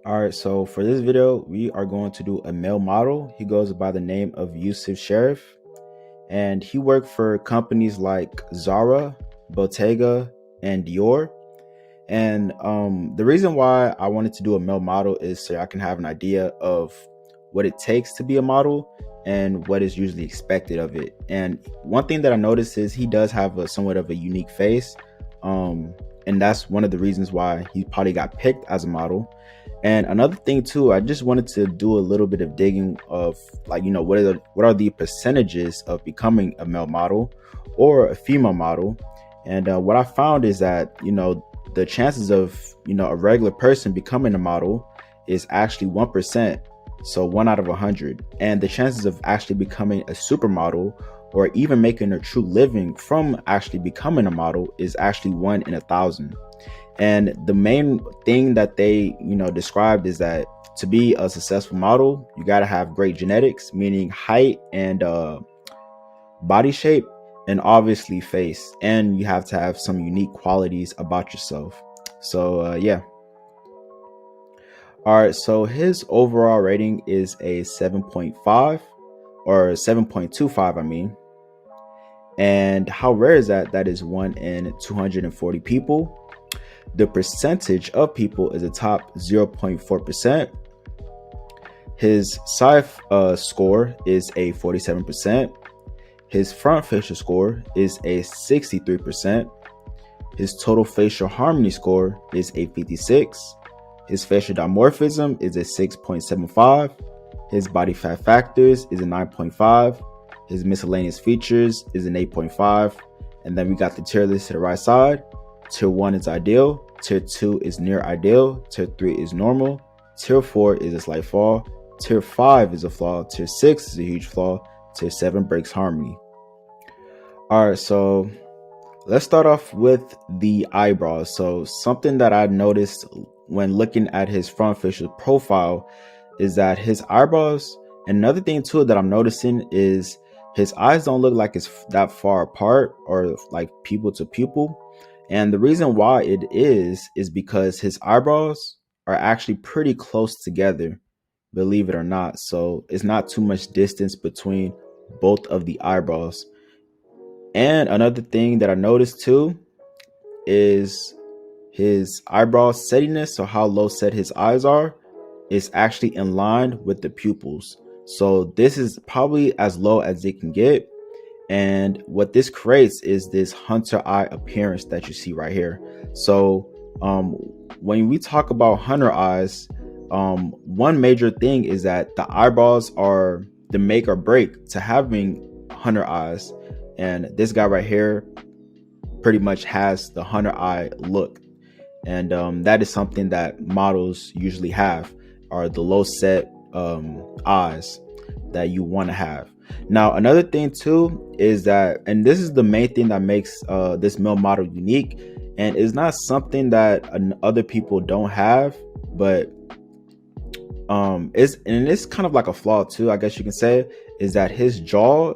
All right, so for this video, we are going to do a male model. He goes by the name of Youssef Sharaf, and he worked for companies like Zara, Bottega, and Dior. And the reason why I wanted to do a male model is so I can have an idea of what it takes to be a model and what is usually expected of it. And one thing that I noticed is he does have a somewhat of a unique face. And that's one of the reasons why he probably got picked as a model. And another thing too, I just wanted to do a little bit of digging of, like, what are the percentages of becoming a male model or a female model. And what I found is that, the chances of, a regular person becoming a model is actually 1%. So 1 out of 100. And the chances of actually becoming a supermodel or even making a true living from actually becoming a model is actually 1 in 1,000. And the main thing that they, described is that to be a successful model, you got to have great genetics, meaning height and body shape, and obviously face. And you have to have some unique qualities about yourself. So yeah. All right, so his overall rating is a 7.5 or 7.25, I mean. And how rare is that? That is 1 in 240 people. The percentage of people is a top 0.4%. His side score is a 47%. His front facial score is a 63%. His total facial harmony score is a 56. His facial dimorphism is a 6.75. His body fat factors is a 9.5. His miscellaneous features is an 8.5. And then we got the tier list to the right side. Tier 1 is ideal. Tier 2 is near ideal. Tier 3 is normal. Tier 4 is a slight flaw. Tier 5 is a flaw. Tier 6 is a huge flaw. Tier 7 breaks harmony. All right, so let's start off with the eyebrows. So something that I noticed when looking at his front facial profile is that his eyebrows, and another thing too that I'm noticing is his eyes don't look like it's that far apart or like pupil to pupil. And the reason why it is because his eyebrows are actually pretty close together, believe it or not. So it's not too much distance between both of the eyebrows. And another thing that I noticed too is his eyebrow settiness, so how low set his eyes are, is actually in line with the pupils. So this is probably as low as it can get. And what this creates is this hunter eye appearance that you see right here. So when we talk about hunter eyes, one major thing is that the eyebrows are the make or break to having hunter eyes. And this guy right here pretty much has the hunter eye look. And that is something that models usually have, are the low set eyes that you want to have. Now, another thing too is that, and this is the main thing that makes this male model unique, and it's not something that other people don't have, but it's kind of like a flaw too, I guess you can say, is that his jaw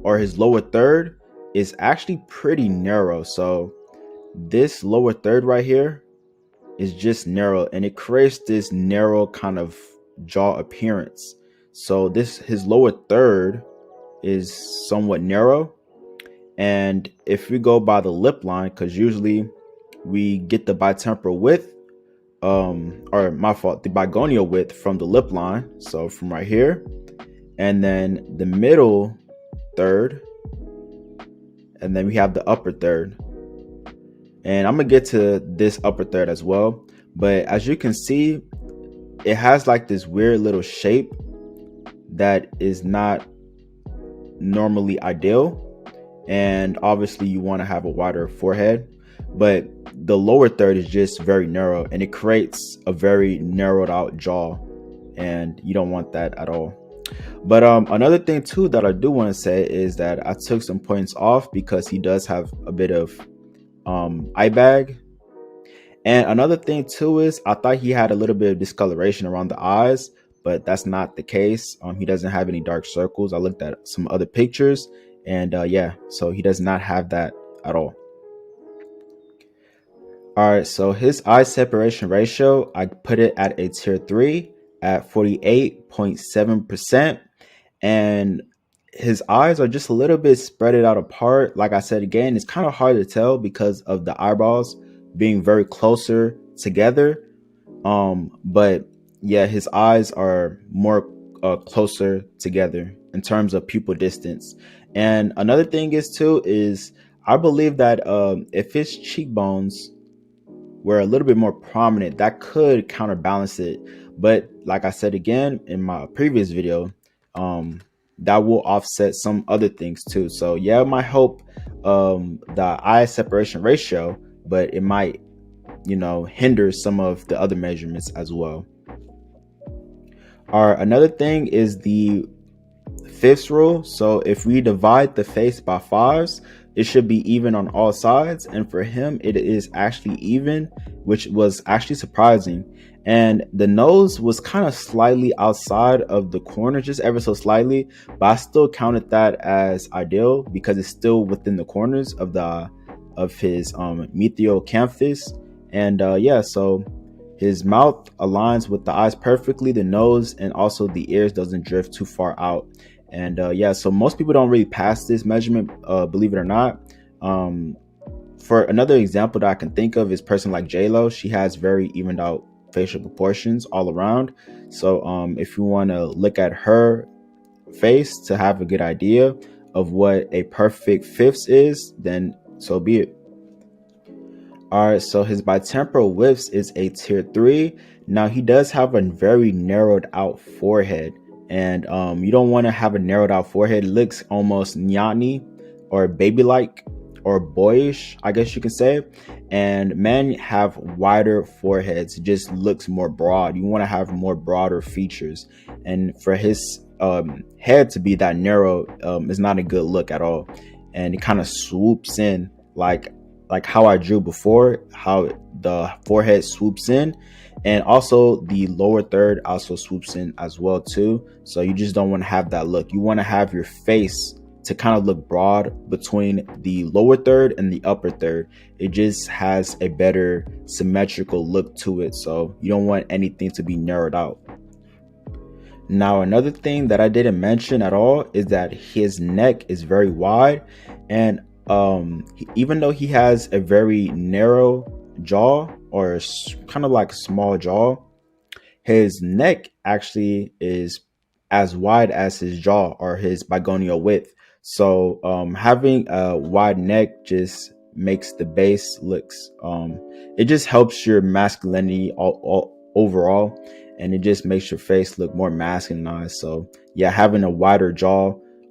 or his lower third is actually pretty narrow. So this lower third right here is just narrow, and it creates this narrow kind of jaw appearance. So his lower third is somewhat narrow. And if we go by the lip line, because usually we get the bitemporal width, or my fault, the bigonial width from the lip line, so from right here, and then the middle third, and then we have the upper third. And I'm gonna get to this upper third as well, but as you can see, it has like this weird little shape that is not normally ideal. And obviously you want to have a wider forehead, but the lower third is just very narrow, and it creates a very narrowed out jaw, and you don't want that at all. But another thing too that I do want to say is that I took some points off because he does have a bit of eye bag. And another thing too is I thought he had a little bit of discoloration around the eyes, but that's not the case. He doesn't have any dark circles. I looked at some other pictures, and yeah, so he does not have that at all. All right, so his eye separation ratio, I put it at a tier 3 at 48.7%. And his eyes are just a little bit spread it out apart. Like I said again, it's kind of hard to tell because of the eyebrows being very closer together. But yeah, his eyes are more closer together in terms of pupil distance. And another thing is I believe that if his cheekbones were a little bit more prominent, that could counterbalance it. But like I said again in my previous video, that will offset some other things too. So yeah, it might help the eye separation ratio, but it might, hinder some of the other measurements as well. All right, another thing is the fifths rule. So if we divide the face by fives, it should be even on all sides. And for him, it is actually even, which was actually surprising. And the nose was kind of slightly outside of the corner, just ever so slightly, but I still counted that as ideal because it's still within the corners of his mesial canthus. And yeah, so his mouth aligns with the eyes perfectly, the nose and also the ears doesn't drift too far out. And yeah, so most people don't really pass this measurement, believe it or not. For another example that I can think of is person like J-Lo. She has very evened out facial proportions all around. So if you want to look at her face to have a good idea of what a perfect fifths is, then so be it. All right, so his bitemporal widths is a tier 3. Now he does have a very narrowed out forehead, and you don't want to have a narrowed out forehead. It looks almost nyani or baby like or boyish, I guess you can say. And men have wider foreheads. It just looks more broad. You want to have more broader features, and for his head to be that narrow is not a good look at all. And it kind of swoops in like how I drew before, how the forehead swoops in, and also the lower third also swoops in as well too. So you just don't want to have that look. You want to have your face to kind of look broad between the lower third and the upper third. It just has a better symmetrical look to it. So you don't want anything to be narrowed out. Now, another thing that I didn't mention at all is that his neck is very wide, and even though he has a very narrow jaw or kind of like small jaw, his neck actually is as wide as his jaw or his bigonial width. So having a wide neck just makes the base looks it just helps your masculinity all overall, and it just makes your face look more masculinized. So yeah, having a wider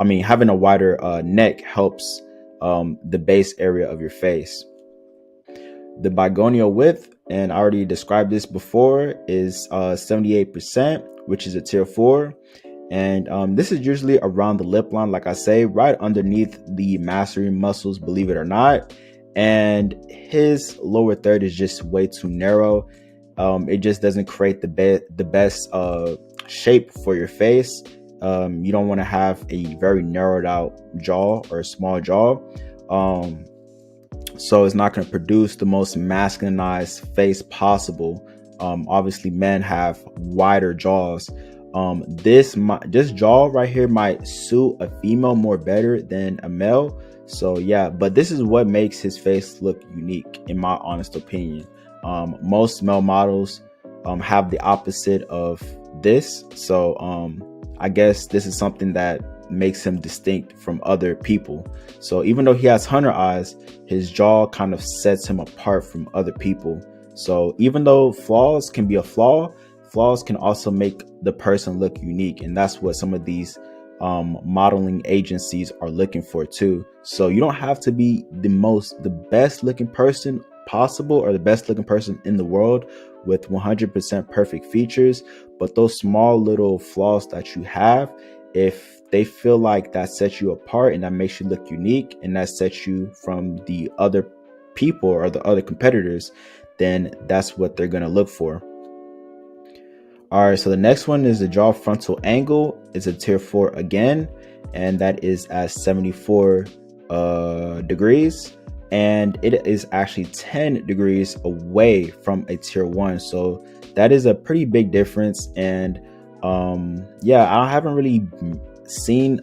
having a wider neck helps the base area of your face. The bigonial width, and I already described this before, is 78%, which is a tier 4. And this is usually around the lip line, like I say, right underneath the mastery muscles, believe it or not. And his lower third is just way too narrow. It just doesn't create the best shape for your face. You don't want to have a very narrowed out jaw or a small jaw. So it's not going to produce the most masculinized face possible. Obviously, men have wider jaws. This jaw right here might suit a female more better than a male. So yeah, but this is what makes his face look unique, in my honest opinion. Most male models have the opposite of this. So I guess this is something that makes him distinct from other people. So even though he has hunter eyes, his jaw kind of sets him apart from other people. So even though flaws can be a flaw, flaws can also make the person look unique. And that's what some of these modeling agencies are looking for too. So you don't have to be the best looking person possible or the best looking person in the world with 100% perfect features, but those small little flaws that you have, if they feel like that sets you apart and that makes you look unique and that sets you from the other people or the other competitors, then that's what they're going to look for. All right, so the next one is the jaw frontal angle. It's a tier 4 again, and that is at 74 degrees. and it is actually 10 degrees away from a tier 1. So that is a pretty big difference. And yeah, I haven't really seen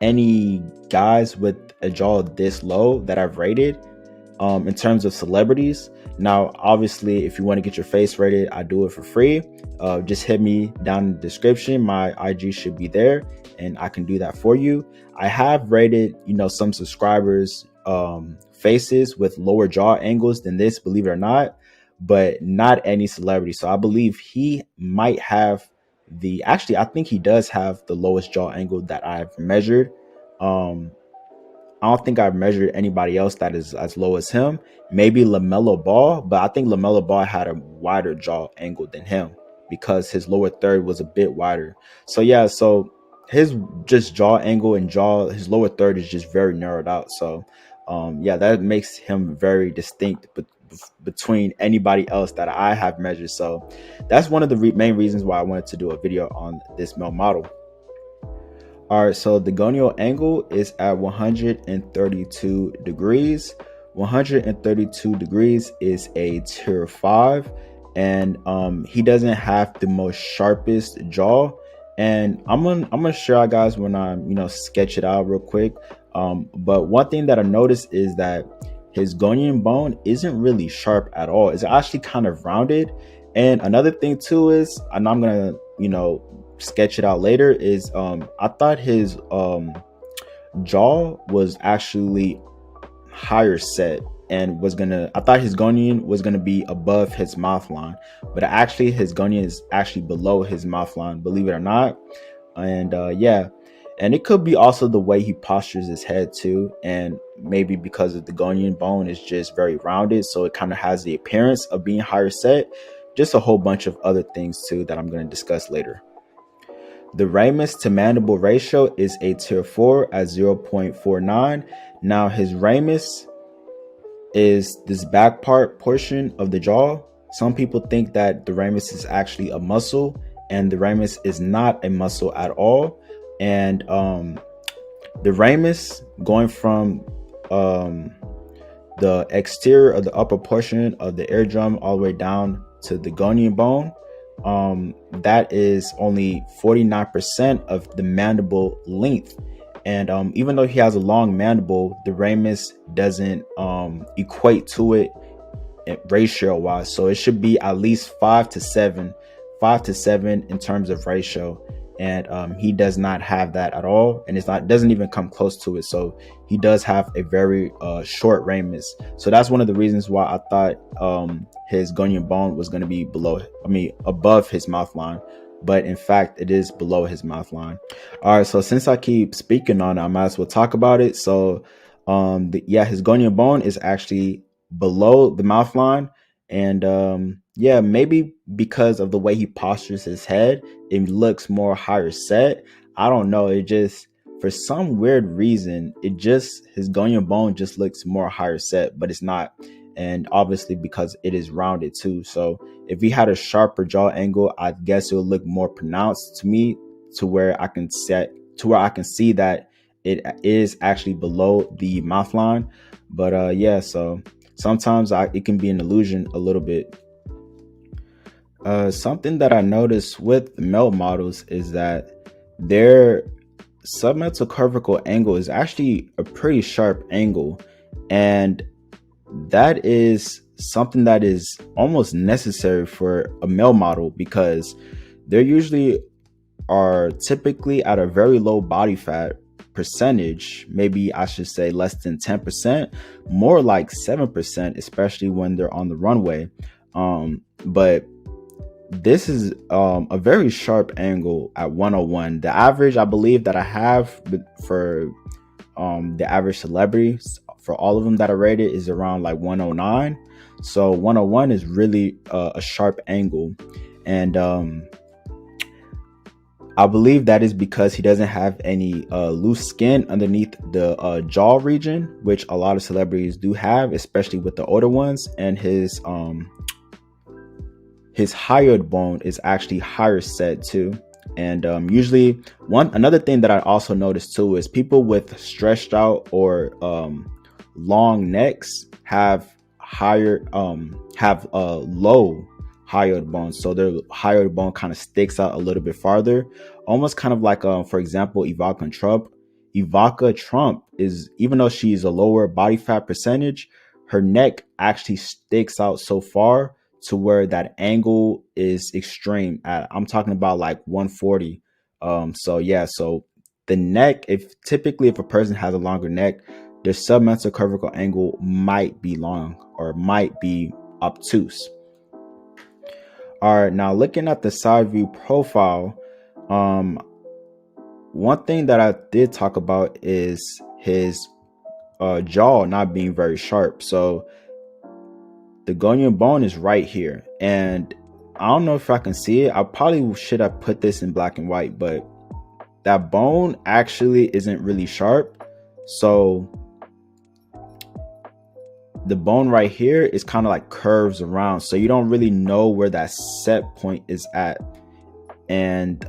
any guys with a jaw this low that I've rated in terms of celebrities. Now, obviously, if you want to get your face rated, I do it for free. Just hit me down in the description. My IG should be there, and I can do that for you. I have rated, some subscribers' faces with lower jaw angles than this, believe it or not, but not any celebrity. So I believe he might have actually, I think he does have the lowest jaw angle that I've measured. I don't think I've measured anybody else that is as low as him. Maybe LaMelo Ball, but I think LaMelo Ball had a wider jaw angle than him because his lower third was a bit wider. So yeah, so his just jaw angle and his lower third is just very narrowed out. So yeah, that makes him very distinct between anybody else that I have measured. So that's one of the main reasons why I wanted to do a video on this male model. All right, so the gonio angle is at 132 degrees. 132 degrees is a tier 5, and he doesn't have the most sharpest jaw. And I'm gonna show you guys when I sketch it out real quick. But one thing that I noticed is that his gonian bone isn't really sharp at all. It's actually kind of rounded. And another thing too is, and I'm gonna sketch it out later, is I thought his jaw was actually higher set and I thought his gonian was gonna be above his mouth line, but actually his gonian is actually below his mouth line, believe it or not. And yeah, and it could be also the way he postures his head too, and maybe because of the gonian bone is just very rounded, so it kind of has the appearance of being higher set. Just a whole bunch of other things too that I'm going to discuss later. The ramus to mandible ratio is a tier 4 at 0.49. Now his ramus is this back portion of the jaw. Some people think that the ramus is actually a muscle, and the ramus is not a muscle at all. And the ramus, going from the exterior of the upper portion of the eardrum all the way down to the gonian bone, that is only 49% of the mandible length. And even though he has a long mandible, the ramus doesn't equate to it ratio wise. So it should be at least 5 to 7 in terms of ratio. And he does not have that at all, and doesn't even come close to it. So he does have a very short ramus. So that's one of the reasons why I thought his gonian bone was going to be above his mouth line, but in fact it is below his mouth line. All right, so since I keep speaking on it, I might as well talk about it. So yeah, his gonian bone is actually below the mouth line. And yeah, maybe because of the way he postures his head, it looks more higher set. I don't know. It just, for some weird reason, his gonian bone just looks more higher set, but it's not. And obviously because it is rounded too. So if he had a sharper jaw angle, I guess it would look more pronounced to me, to where I can see that it is actually below the mouth line. But yeah, so sometimes it can be an illusion a little bit. Something that I noticed with male models is that their submetaclavicle angle is actually a pretty sharp angle, and that is something that is almost necessary for a male model, because they usually are typically at a very low body fat percentage. Maybe I should say less than 10%, more like 7%, especially when they're on the runway. But this is a very sharp angle at 101. The average, I believe, that I have for the average celebrity, for all of them that I rated, is around like 109. So 101 is really a sharp angle. And I believe that is because he doesn't have any loose skin underneath the jaw region, which a lot of celebrities do have, especially with the older ones. And his hyoid bone is actually higher set too. And usually another thing that I also noticed too is people with stretched out or long necks have low hyoid bone, so their hyoid bone kind of sticks out a little bit farther, almost kind of like for example, Ivanka Trump is, even though she's a lower body fat percentage, her neck actually sticks out so far to where that angle is extreme. I'm talking about like 140. So yeah, so the neck, if a person has a longer neck, their submental cervical angle might be long or might be obtuse. All right, now looking at the side view profile, one thing that I did talk about is his jaw not being very sharp. So the gonian bone is right here, and I don't know if I can see it. I probably should have put this in black and white, but that bone actually isn't really sharp. So the bone right here is kind of like curves around, so you don't really know where that set point is at. And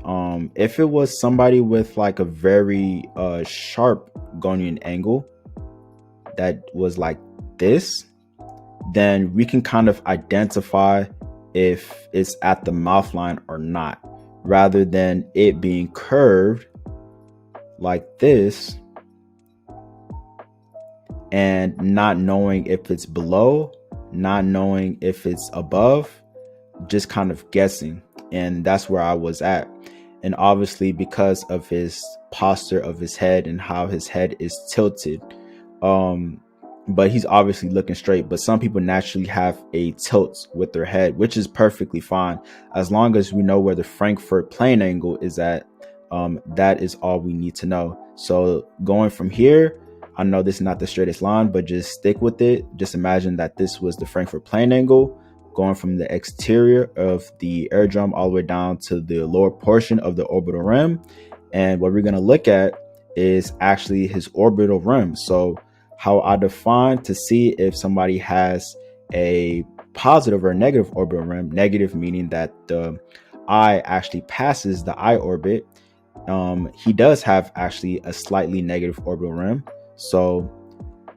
if it was somebody with like a very sharp gonian angle that was like this, then we can kind of identify if it's at the mouth line or not, rather than it being curved like this and not knowing if it's below, not knowing if it's above, just kind of guessing. And that's where I was at. And obviously, because of his posture of his head and how his head is tilted, but he's obviously looking straight. But some people naturally have a tilt with their head, which is perfectly fine as long as we know where the Frankfurt plane angle is at. That is all we need to know. So going from here, I know this is not the straightest line, but just stick with it. Just imagine that this was the Frankfurt plane angle, going from the exterior of the eardrum all the way down to the lower portion of the orbital rim. And what we're going to look at is actually his orbital rim. So how I define to see if somebody has a positive or negative orbital rim, negative meaning that the eye actually passes the eye orbit. He does have actually a slightly negative orbital rim. So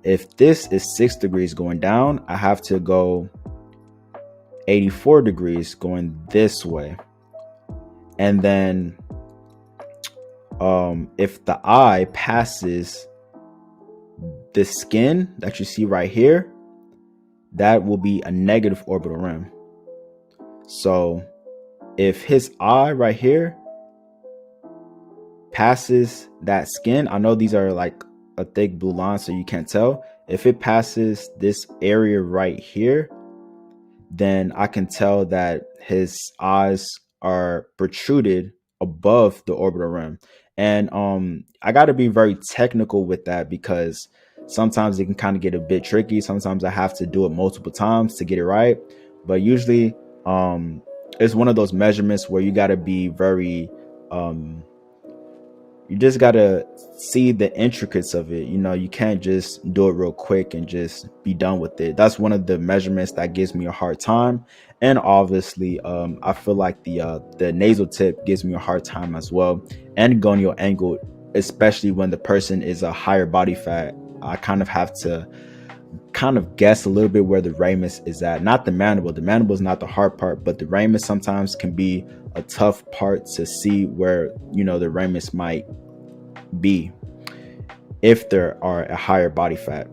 if this is 6 degrees going down, I have to go 84 degrees going this way. And then if the eye passes the skin that you see right here, that will be a negative orbital rim. So if his eye right here passes that skin, I know these are like a thick blue line so you can't tell. If it passes this area right here, then I can tell that his eyes are protruded above the orbital rim. And I got to be very technical with that because sometimes it can kind of get a bit tricky. Sometimes I have to do it multiple times to get it right. But usually it's one of those measurements where you got to be very you just got to see the intricacies of it. You know, you can't just do it real quick and just be done with it. That's one of the measurements that gives me a hard time. And obviously, I feel like the nasal tip gives me a hard time as well. And gonial angle, especially when the person is a higher body fat, I kind of have to kind of guess a little bit where the ramus is at. Not the mandible. The mandible is not the hard part, but the ramus sometimes can be a tough part to see where, you know, the ramus might be if there are a higher body fat.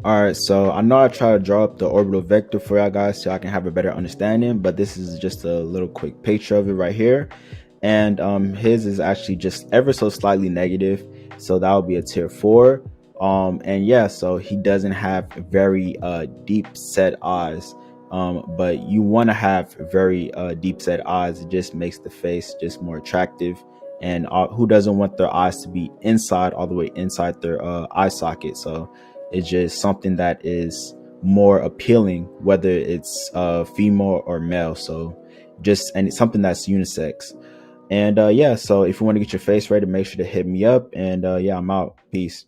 All right, so I know I try to draw up the orbital vector for y'all guys so I can have a better understanding, but this is just a little quick picture of it right here. And his is actually just ever so slightly negative, so that would be a tier 4. And yeah, so he doesn't have very deep set eyes, but you want to have very deep set eyes. It just makes the face just more attractive. And who doesn't want their eyes to be inside, all the way inside their eye socket? So it's just something that is more appealing, whether it's female or male. So and it's something that's unisex. And yeah, so if you want to get your face ready, make sure to hit me up. And yeah, I'm out. Peace.